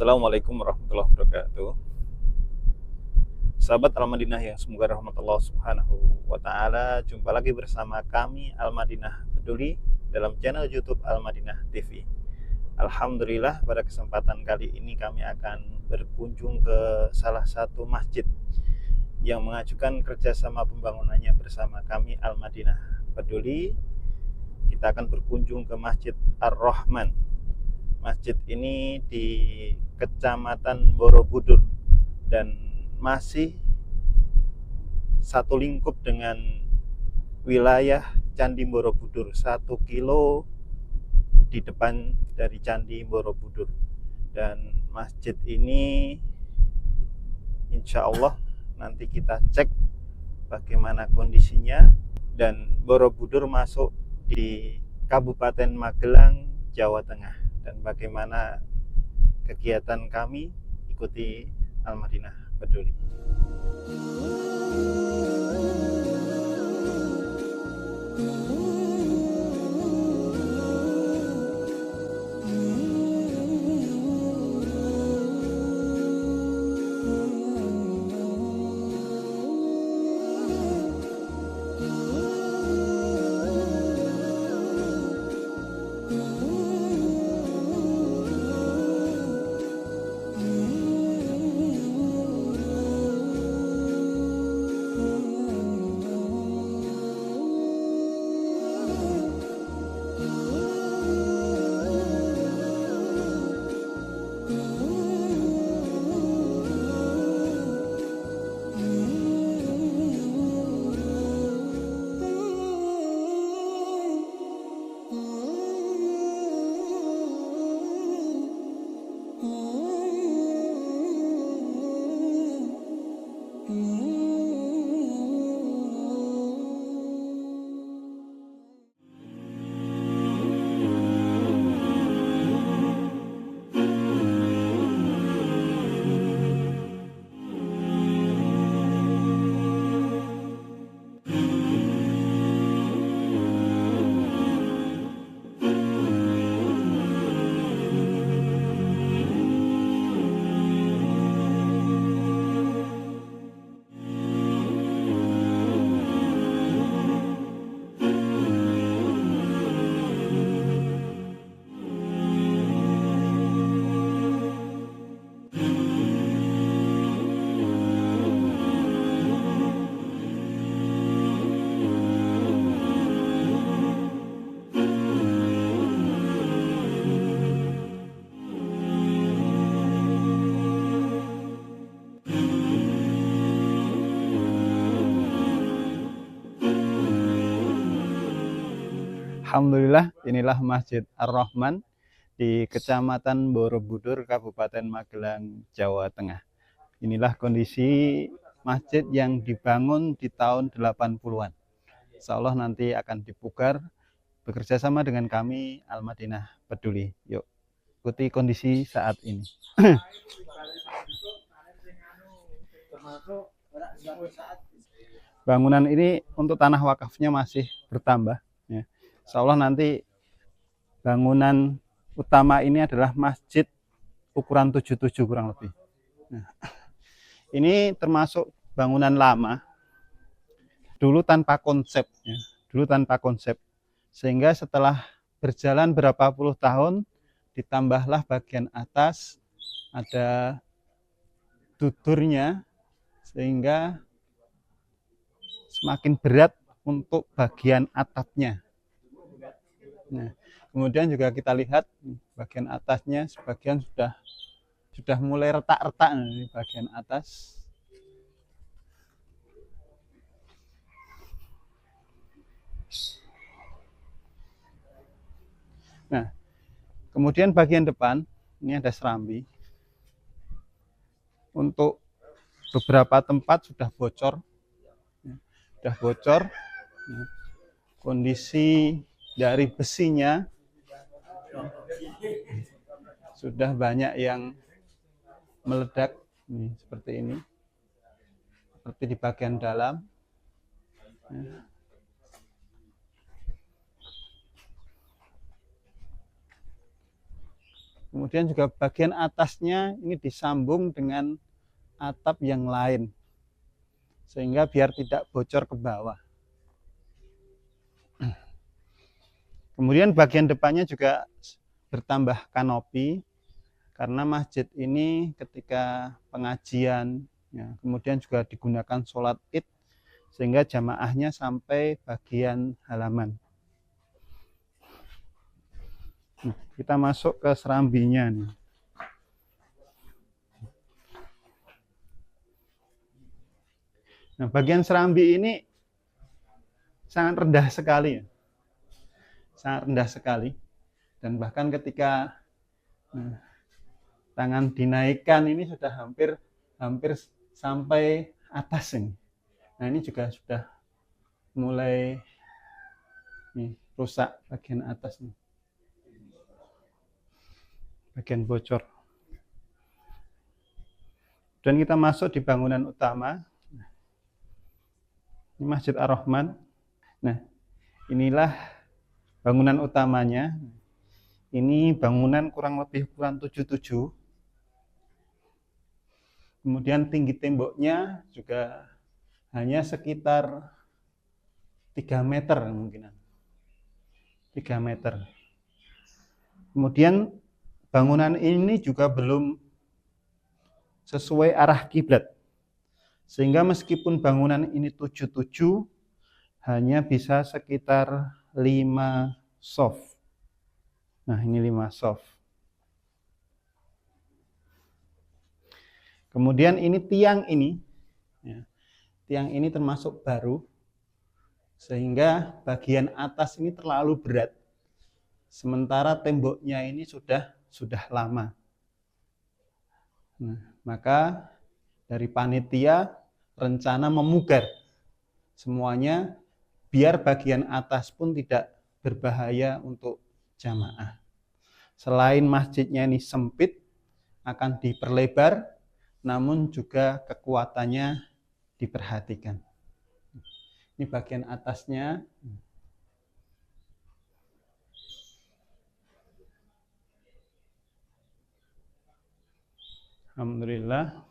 Assalamualaikum warahmatullahi wabarakatuh. Sahabat Al-Madinah yang semoga rahmat Allah Subhanahu wa taala, jumpa lagi bersama kami Al-Madinah Peduli dalam channel YouTube Al-Madinah TV. Alhamdulillah, pada kesempatan kali ini kami akan berkunjung ke salah satu masjid yang mengajukan kerjasama pembangunannya bersama kami Al-Madinah Peduli. Kita akan berkunjung ke Masjid Ar-Rahman. Masjid ini di Kecamatan Borobudur dan masih satu lingkup dengan wilayah Candi Borobudur, 1 kilo di depan dari Candi Borobudur. Dan masjid ini insya Allah nanti kita cek bagaimana kondisinya. Dan Borobudur masuk di Kabupaten Magelang, Jawa Tengah. Dan bagaimana kegiatan kami, ikuti Al-Madinah Peduli. Alhamdulillah, inilah Masjid Ar-Rahman di Kecamatan Borobudur, Kabupaten Magelang, Jawa Tengah. Inilah kondisi masjid yang dibangun di tahun 80-an. Insya Allah nanti akan dipugar bekerja sama dengan kami Al-Madinah Peduli. Yuk, ikuti kondisi saat ini. Bangunan ini untuk tanah wakafnya masih bertambah. Ya. Insya Allah nanti bangunan utama ini adalah masjid ukuran 77 kurang lebih. Nah, ini termasuk bangunan lama, dulu tanpa konsep, ya. Dulu tanpa konsep, sehingga setelah berjalan berapa puluh tahun, ditambahlah bagian atas ada dudurnya, sehingga semakin berat untuk bagian atapnya. Nah, kemudian juga kita lihat bagian atasnya sebagian sudah mulai retak-retak di bagian atas. Nah, kemudian bagian depan ini ada serambi. Untuk beberapa tempat sudah bocor, Kondisi dari besinya sudah banyak yang meledak, seperti ini, seperti di bagian dalam. Kemudian juga bagian atasnya ini disambung dengan atap yang lain, sehingga biar tidak bocor ke bawah. Kemudian bagian depannya juga bertambah kanopi, karena masjid ini ketika pengajian, ya, kemudian juga digunakan sholat id, sehingga jamaahnya sampai bagian halaman. Kita masuk ke serambinya nih. Nah, bagian serambi ini sangat rendah sekali, ya. Sangat rendah sekali, dan bahkan ketika tangan dinaikkan ini sudah hampir sampai atas ini. Nah, ini juga sudah mulai rusak bagian atas nih, bagian bocor. Dan kita masuk di bangunan utama. Ini Masjid Ar-Rahman. Nah, inilah bangunan utamanya. Ini bangunan kurang lebih ukuran 77. Kemudian tinggi temboknya juga hanya sekitar 3 meter kemungkinan. 3 meter. Kemudian bangunan ini juga belum sesuai arah kiblat, sehingga meskipun bangunan ini 77, hanya bisa sekitar 5 shaf. Nah, ini 5 shaf. Kemudian ini tiang ini, ya, tiang ini termasuk baru, sehingga bagian atas ini terlalu berat, sementara temboknya ini sudah lama. Nah, maka dari panitia rencana memugar semuanya biar bagian atas pun tidak berbahaya untuk jamaah. Selain masjidnya ini sempit, akan diperlebar, namun juga kekuatannya diperhatikan. Ini bagian atasnya. Alhamdulillah.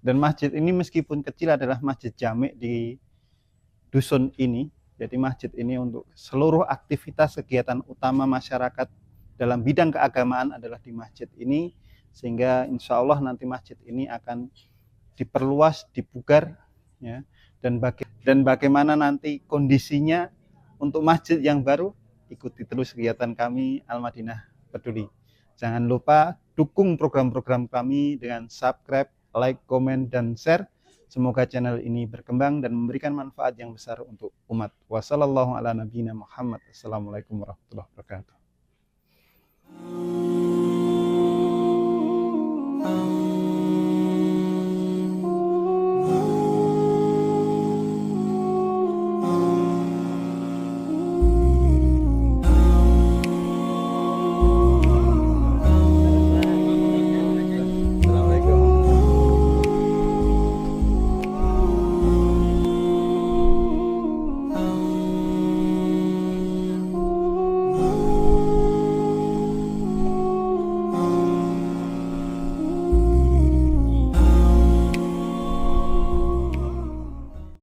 Dan masjid ini meskipun kecil adalah masjid jami' di dusun ini. Jadi masjid ini untuk seluruh aktivitas kegiatan utama masyarakat dalam bidang keagamaan adalah di masjid ini. Sehingga insya Allah nanti masjid ini akan diperluas, dipugar, ya. Dan bagaimana nanti kondisinya untuk masjid yang baru, ikuti terus kegiatan kami Al-Madinah Peduli. Jangan lupa dukung program-program kami dengan subscribe, like, komen, dan share. Semoga channel ini berkembang dan memberikan manfaat yang besar untuk umat. Wassalamualaikum warahmatullahi wabarakatuh.